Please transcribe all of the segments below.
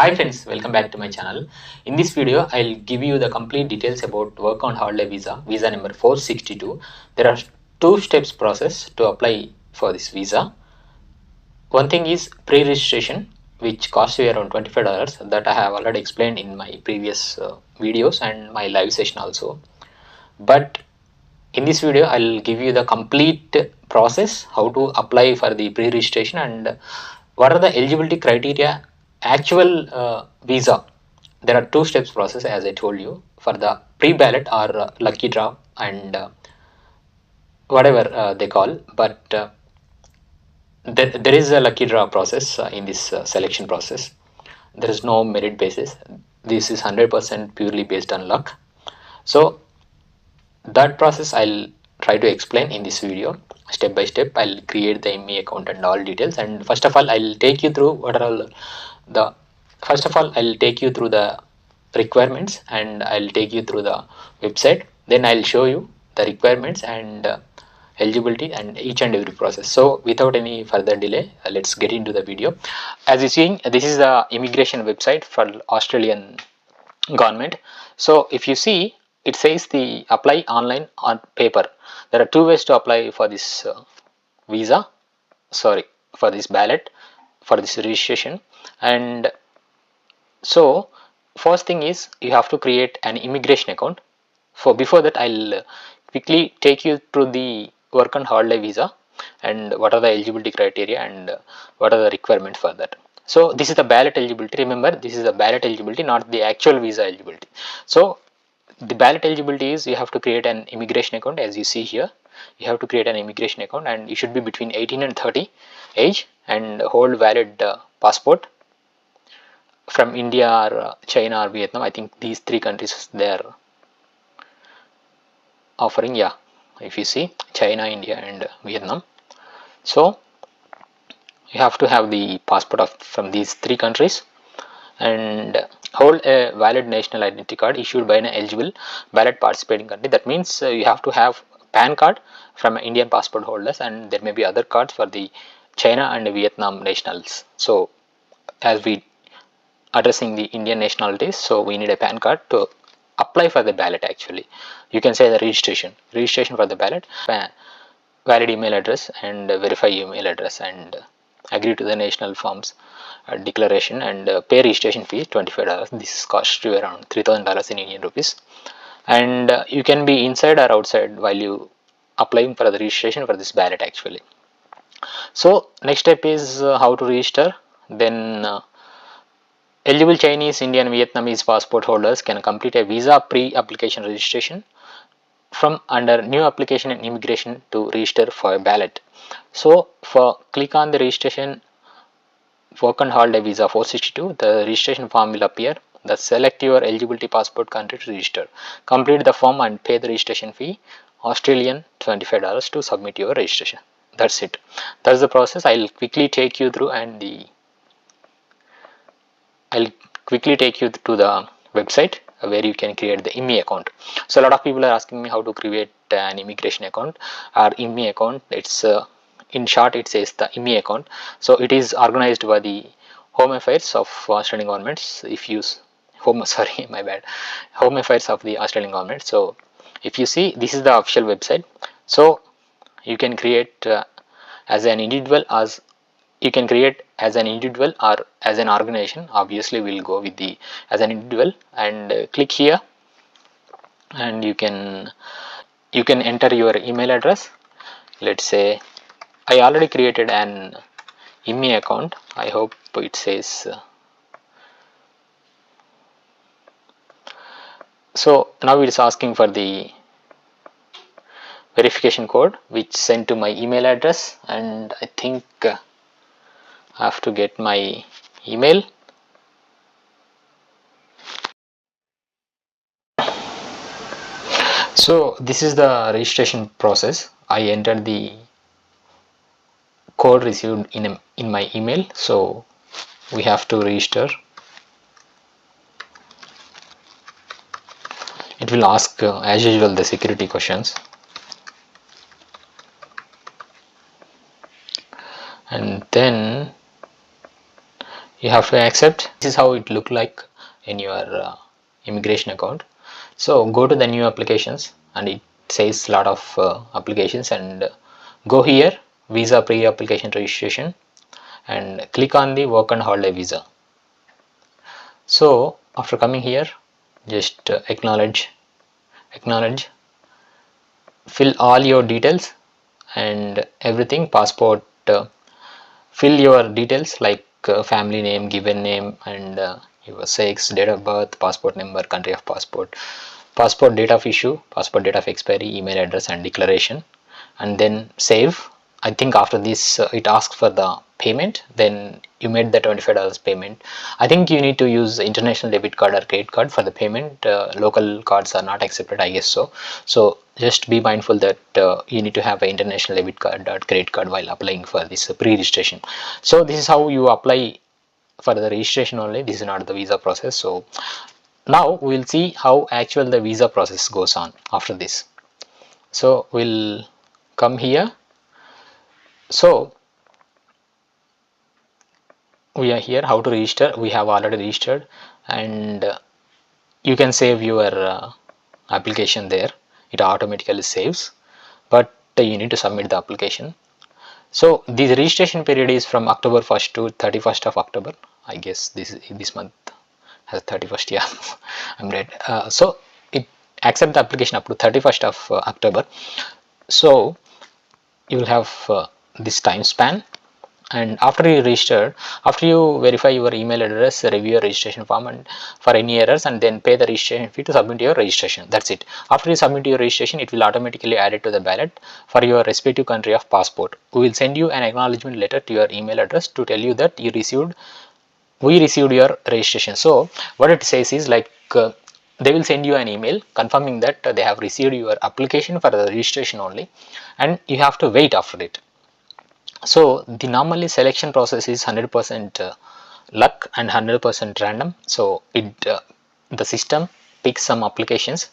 Hi friends, welcome back to my channel. In this video, I'll give you the complete details about work on holiday visa number 462. There are two steps process to apply for this visa. One thing is pre-registration, which costs you around $25 that I have already explained in my previous videos and my live session also. But in this video, I'll give you the complete process, how to apply for the pre-registration and what are the eligibility criteria actual visa. There are two steps process as I told you for the pre-ballot or lucky draw and whatever they call, but there is a lucky draw process in this selection process. There is no merit basis. This is 100% purely based on luck. So that process I'll try to explain in this video step by step. I'll create the ME account and all details, and first of all I'll take you through what are all the I'll take you through the requirements and I'll take you through the website. Then I'll show you the requirements and eligibility and each and every process. So without any further delay, let's get into the video. As you seeing, this is the immigration website for Australian government. So if you see, it says the apply online on paper. There are two ways to apply for this visa, sorry, for this ballot, for this registration. And so first thing is you have to create an immigration account. For before that, I'll quickly take you through the work on holiday visa and what are the eligibility criteria and what are the requirements for that. So this is the ballot eligibility. Remember, this is the ballot eligibility, not the actual visa eligibility. So the ballot eligibility is you have to create an immigration account. As you see here, you have to create an immigration account and you should be between 18 and 30 age and hold valid passport from India or China or Vietnam. I think these three countries they are offering. Yeah, if you see China, India and Vietnam. So you have to have the passport of from these three countries and hold a valid national identity card issued by an eligible ballot participating country. That means you have to have PAN card from Indian passport holders, and there may be other cards for the China and Vietnam nationals. So as we addressing the Indian nationalities, so we need a PAN card to apply for the ballot. Actually, you can say the registration for the ballot, valid email address and verify email address and agree to the national forms declaration and pay registration fee $25. This costs you around $3,000 in Indian rupees, and you can be inside or outside while you applying for the registration for this ballot actually. So next step is how to register. Then eligible Chinese, Indian, Vietnamese passport holders can complete a visa pre-application registration from under new application and immigration to register for a ballot. So for click on the registration work on holiday visa 462, the registration form will appear. The select your eligibility passport country to register. Complete the form and pay the registration fee Australian $25 to submit your registration. That's it. That's the process. I'll quickly take you through and I'll quickly take you to the website where you can create the IME account. So a lot of people are asking me how to create an immigration account or IME account. It's in short it says the IME account. So it is organized by the Home Affairs of Australian governments. If you Home sorry my bad Home Affairs of the Australian government. So if you see, this is the official website. So you can create as an individual, as you can create as an individual or as an organization. Obviously we'll go with the as an individual and click here and you can enter your email address. Let's say I already created an IME account. I hope it says so now it's asking for the verification code which sent to my email address, and I think I have to get my email. So this is the registration process. I entered the code received in my email, so we have to register. It will ask as usual the security questions, and then you have to accept. This is how it look like in your immigration account. So go to the new applications, and it says lot of applications, and go here, visa pre-application registration, and click on the work and holiday visa. So after coming here, just acknowledge, fill all your details and everything, passport, fill your details like family name, given name, and your sex, date of birth, passport number, country of passport, passport date of issue, passport date of expiry, email address, and declaration, and then save. I think after this it asks for the payment, then you made the $25 payment. I think you need to use international debit card or credit card for the payment. Local cards are not accepted, I guess so. So just be mindful that you need to have an international debit card or credit card while applying for this pre-registration. So this is how you apply for the registration only. This is not the visa process. So now we will see how actual the visa process goes on after this. So we'll come here. So we are here, how to register. We have already registered, and you can save your application there. It automatically saves, but you need to submit the application. So the registration period is from October 1st to 31st of October. I guess this month has 31st. Yeah, I'm right. So it accept the application up to 31st of October. So you will have this time span, and after you register, after you verify your email address, review your registration form and for any errors, and then pay the registration fee to submit your registration. That's it. After you submit your registration, it will automatically add it to the ballot for your respective country of passport. We will send you an acknowledgement letter to your email address to tell you that we received your registration. So what it says is like they will send you an email confirming that they have received your application for the registration only, and you have to wait after it. So the normally selection process is 100% luck and 100% random. So the system picks some applications.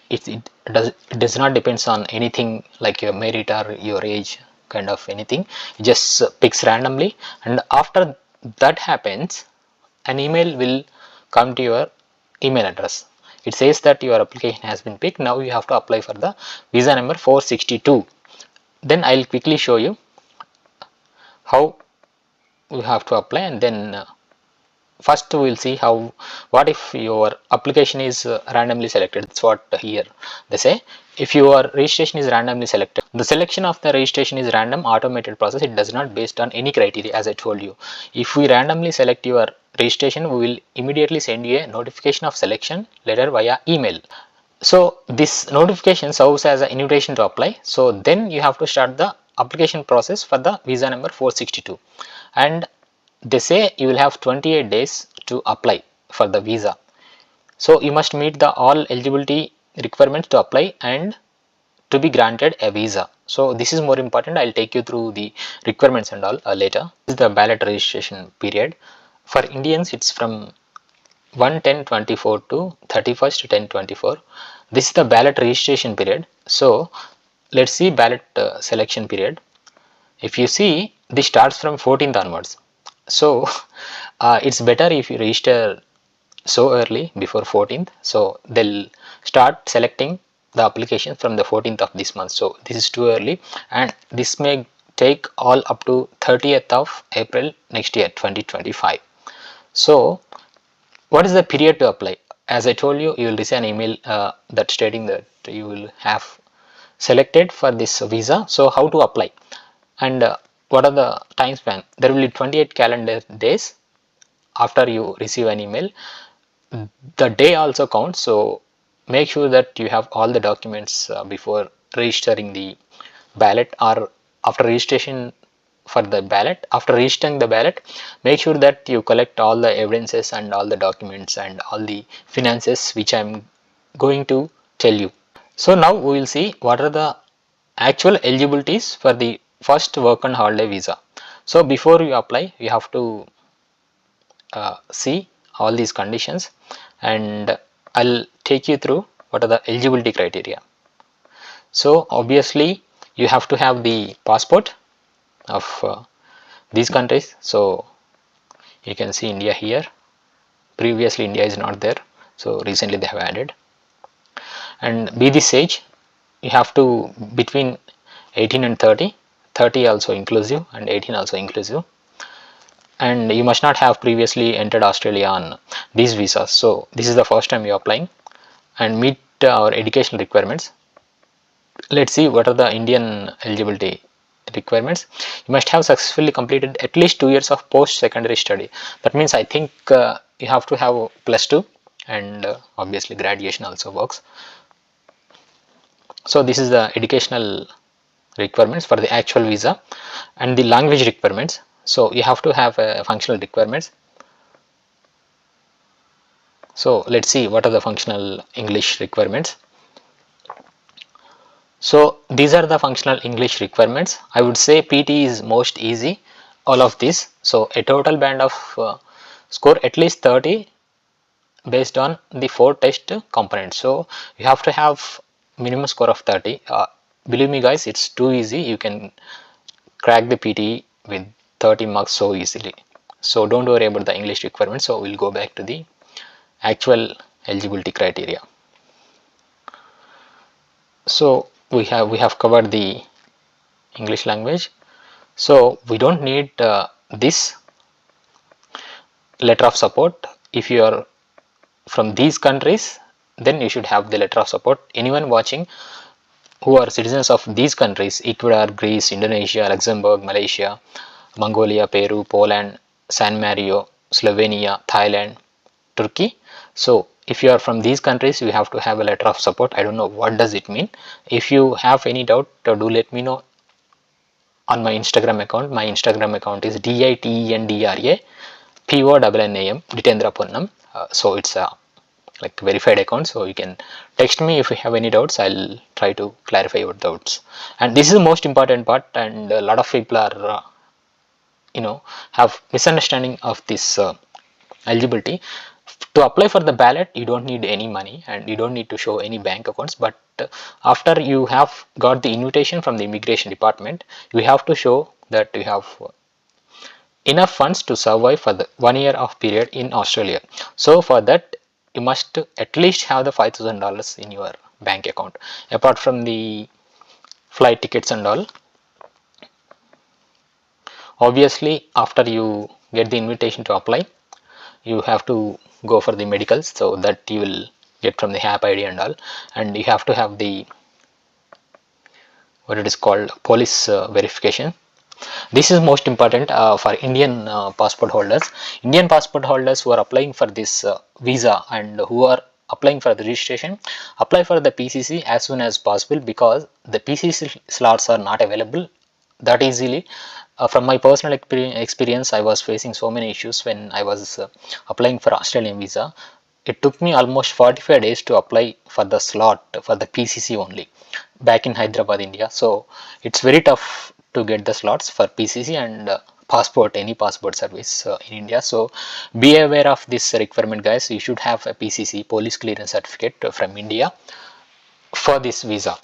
It does not depends on anything like your merit or your age, kind of anything. It just picks randomly, and after that happens, an email will come to your email address. It says that your application has been picked. Now you have to apply for the visa number 462. Then I'll quickly show you how we have to apply, and then first we will see how, what if your application is randomly selected. That's what here they say. If your registration is randomly selected, the selection of the registration is random automated process. It does not based on any criteria, as I told you. If we randomly select your registration, we will immediately send you a notification of selection letter via email. So this notification serves as an invitation to apply. So then you have to start the application process for the visa number 462, and they say you will have 28 days to apply for the visa. So you must meet the all eligibility requirements to apply and to be granted a visa. So this is more important. I'll take you through the requirements and all later. This is the ballot registration period. For Indians, it's from 1/10/24 to 31st 10/24. This is the ballot registration period. So let's see ballot selection period. If you see, this starts from 14th onwards. So it's better if you register so early before 14th. So they'll start selecting the application from the 14th of this month. So this is too early, and this may take all up to 30th of April next year 2025. So what is the period to apply? As I told you, you will receive an email that stating that you will have selected for this visa. So how to apply, and what are the time span? There will be 28 calendar days after you receive an email. The day also counts, so make sure that you have all the documents before registering the ballot, or after registration for the ballot. After registering the ballot, make sure that you collect all the evidences and all the documents and all the finances which I'm going to tell you. So now we will see what are the actual eligibilities for the first work and holiday visa. So before you apply, you have to see all these conditions, and I'll take you through what are the eligibility criteria. So obviously you have to have the passport of these countries. So You can see India here. Previously India is not there, so recently they have added. And be this age, you have to between 18 and 30, 30 also inclusive and 18 also inclusive, and you must not have previously entered Australia on these visas. So this is the first time you are applying and meet our educational requirements. Let's see what are the Indian eligibility requirements. You must have successfully completed at least 2 years of post secondary study. That means I think you have to have +2, and obviously graduation also works. So this is the educational requirements for the actual visa, and the language requirements. So you have to have functional requirements. So let's see what are the functional English requirements. So these are the functional English requirements. I would say PT is most easy, all of this. So a total band of score at least 30 based on the 4 test components. So you have to have minimum score of 30. Believe me guys, it's too easy. You can crack the PT with 30 marks so easily. So don't worry about the English requirements. So we'll go back to the actual eligibility criteria. So we have covered the English language. So we don't need this letter of support. If you are from these countries, then you should have the letter of support. Anyone watching who are citizens of these countries: Ecuador, Greece, Indonesia, Luxembourg, Malaysia, Mongolia, Peru, Poland, San Marino, Slovenia, Thailand, Turkey. So if you are from these countries, you have to have a letter of support. I don't know what does it mean. If you have any doubt, do let me know on my Instagram account. My Instagram account is DITENDRA PONNAM Ditendra Ponnam. So it's a like verified account, so you can text me if you have any doubts. I'll try to clarify your doubts. And this is the most important part, and a lot of people are have misunderstanding of this eligibility. To apply for the ballot, you don't need any money and you don't need to show any bank accounts, but after you have got the invitation from the immigration department, you have to show that you have enough funds to survive for the 1 year of period in Australia. So for that, you must at least have the $5,000 in your bank account, apart from the flight tickets and all. Obviously, after you get the invitation to apply, you have to go for the medicals, so that you will get from the HAP ID and all, and you have to have the what it is called police verification. This is most important for Indian passport holders. Indian passport holders who are applying for this visa and who are applying for the registration, apply for the PCC as soon as possible, because the PCC slots are not available that easily. From my personal experience, I was facing so many issues when I was applying for Australian visa. It took me almost 45 days to apply for the slot for the PCC only back in Hyderabad, India. So it's very tough to get the slots for PCC and passport, any passport service in India. So be aware of this requirement, guys. You should have a PCC, police clearance certificate from India for this visa.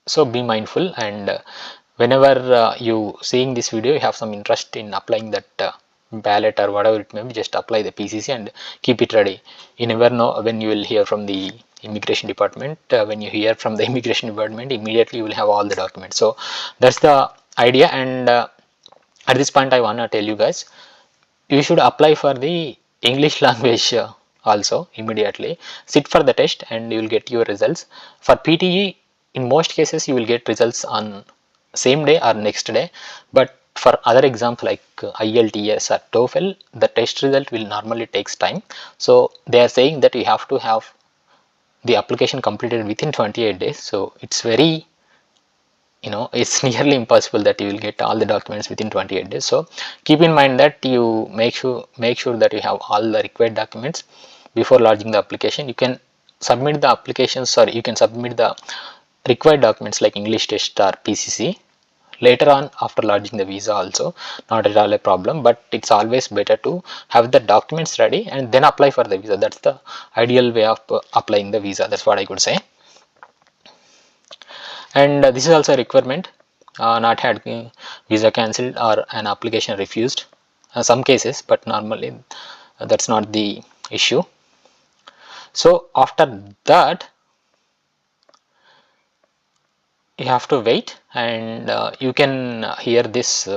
So be mindful, and whenever you seeing this video, you have some interest in applying that ballot or whatever it may be, just apply the PCC and keep it ready. You never know when you will hear from the immigration department. When you hear from the immigration department, immediately you will have all the documents. So that's the idea, and at this point I want to tell you guys, you should apply for the English language also immediately. Sit for the test and you will get your results. For PTE, in most cases you will get results on same day or next day, but for other exams like IELTS or TOEFL, the test result will normally takes time. So they are saying that you have to have the application completed within 28 days. So it's very, it's nearly impossible that you will get all the documents within 28 days. So keep in mind that you make sure that you have all the required documents before lodging the application. You can submit the applications, or you can submit the required documents like English test or PCC later on after lodging the visa also, not at all a problem. But it's always better to have the documents ready and then apply for the visa. That's the ideal way of applying the visa. That's what I could say. And this is also a requirement. Not had visa cancelled or an application refused some cases, but normally that's not the issue. So after that you have to wait, and you can hear this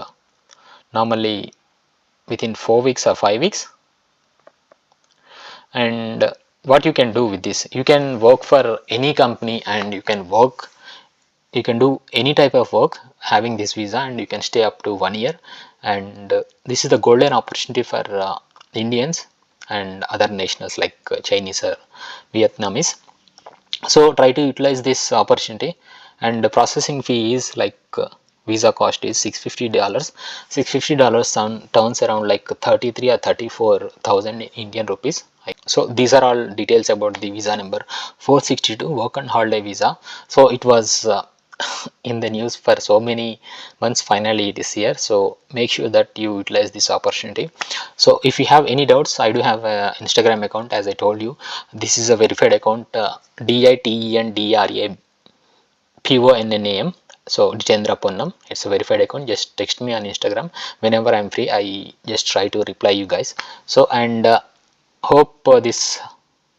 normally within 4 weeks or 5 weeks. And what you can do with this, you can work for any company, and you can do any type of work having this visa, and you can stay up to 1 year. And this is the golden opportunity for Indians and other nationals like Chinese or Vietnamese. So try to utilize this opportunity. And the processing fee is like visa cost is $650. $650 turns around like 33 or 34,000 Indian rupees. So these are all details about the visa number 462 work and holiday visa. So it was in the news for so many months, finally it is here. So make sure that you utilize this opportunity. So if you have any doubts, I do have an Instagram account, as I told you. This is a verified account, DITENDRA PONNAM. So Jitendra Ponnam, it's a verified account. Just text me on Instagram whenever I'm free. I just try to reply you guys. So and hope this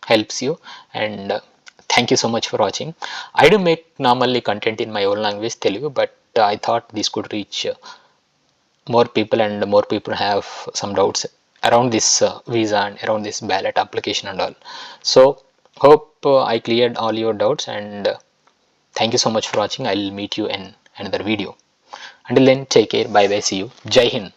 helps you. And thank you so much for watching. I do make normally content in my own language, Telugu, but I thought this could reach more people, and more people have some doubts around this visa and around this ballot application and all. So hope I cleared all your doubts, and thank you so much for watching. I'll meet you in another video. Until then, take care. Bye bye. See you. Jai Hind.